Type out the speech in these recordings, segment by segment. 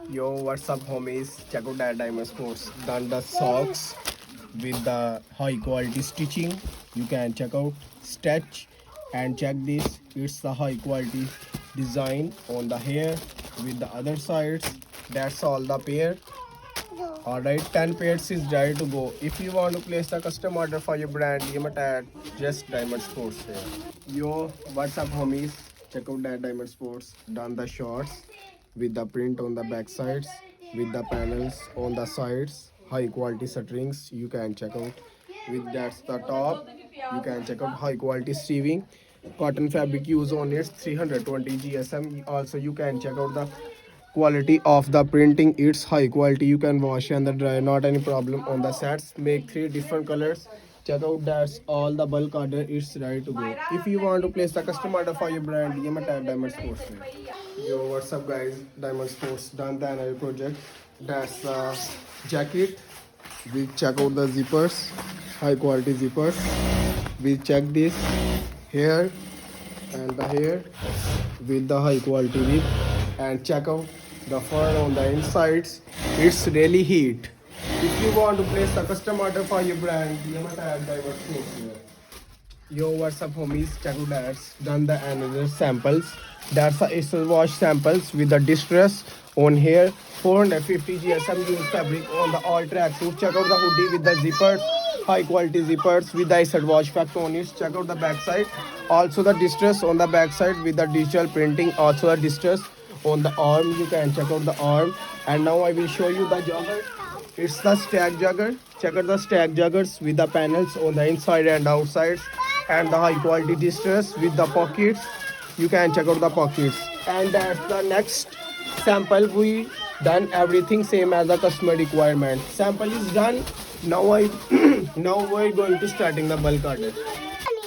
Yo, what's up, homies? Check out that Diamond Sports. Done the socks with the high quality stitching. You can check out stitch and check this. It's the high quality design on the hair with the other sides. That's all the pair. Alright, 10 pairs is ready to go. If you want to place a custom order for your brand, DM it at just Diamond Sports here. Yo, what's up, homies? Check out that Diamond Sports. Done the shorts with the print on the back sides, with the panels on the sides, high quality strings. You can check out. With that's the top. You can check out high quality steving. Cotton fabric use on it 320 GSM. Also, you can check out the quality of the printing. It's high quality. You can wash and the dry, not any problem on the sets. Make 3 different colors. Check out, that's all the bulk order. It's ready to go. If you want to place the custom order for your brand, DM it at Diamond Sports. Yo, what's up, guys? Diamond Sports done the another project. That's the jacket. We check out the zippers, high quality zippers. We check this here and the hair with the high quality rib, and check out the fur on the insides. It's really heat. If you want to place a custom order for your brand, you must have diverse things here. Yo, what's up, homies? Check out that's done the another samples. That's a Acer wash samples with the distress on here. 450 GSM used fabric on the all tracksuit. Check out the hoodie with the zippers, high quality zippers with the Acer wash fact on it. Check out the backside. Also the distress on the backside with the digital printing. Also the distress on the arm. You can check out the arm. And now I will show you the jogger. It's the stag jogger. Check out the stag joggers with the panels on the inside and outsides, and the high quality distress with the pockets. You can check out the pockets. And that's the next sample. We done everything same as the customer requirement. Sample is done. Now I now we're going to starting the bulk order.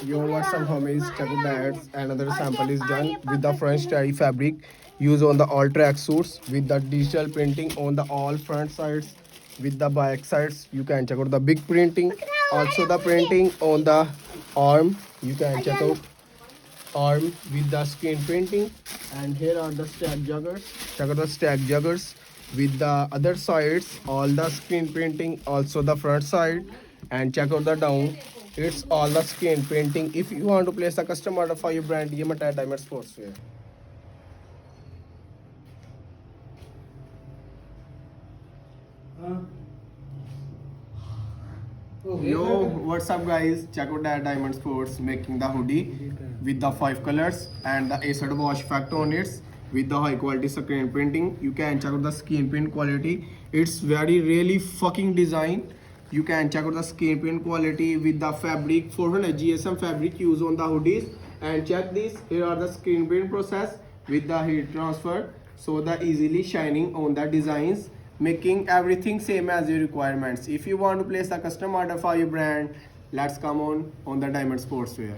Yo, what's up, homies? Check out that. Another sample is done with the French terry fabric used on the all track suits with the digital printing on the all front sides, with the back sides. You can check out the big printing. Also the printing on the arm. You can check out arm with the screen printing. And here are the stack joggers. Check out the stack joggers with the other sides, all the screen printing, also the front side. And check out the down. It's all the screen printing. If you want to place a custom order for your brand, DM it at Diamond Sportswear. Yo, what's up, guys? Check out that Diamond Sports making the hoodie with the 5 colors and the Acer wash effect on it with the high quality screen printing. You can check out the screen print quality. It's very really fucking design. You can check out the screen print quality with the fabric 400 GSM fabric used on the hoodies. And check this. Here are the screen print process with the heat transfer, so the easily shining on the designs, making everything same as your requirements. If you want to place a custom order for your brand, let's come on the Diamond Sportswear.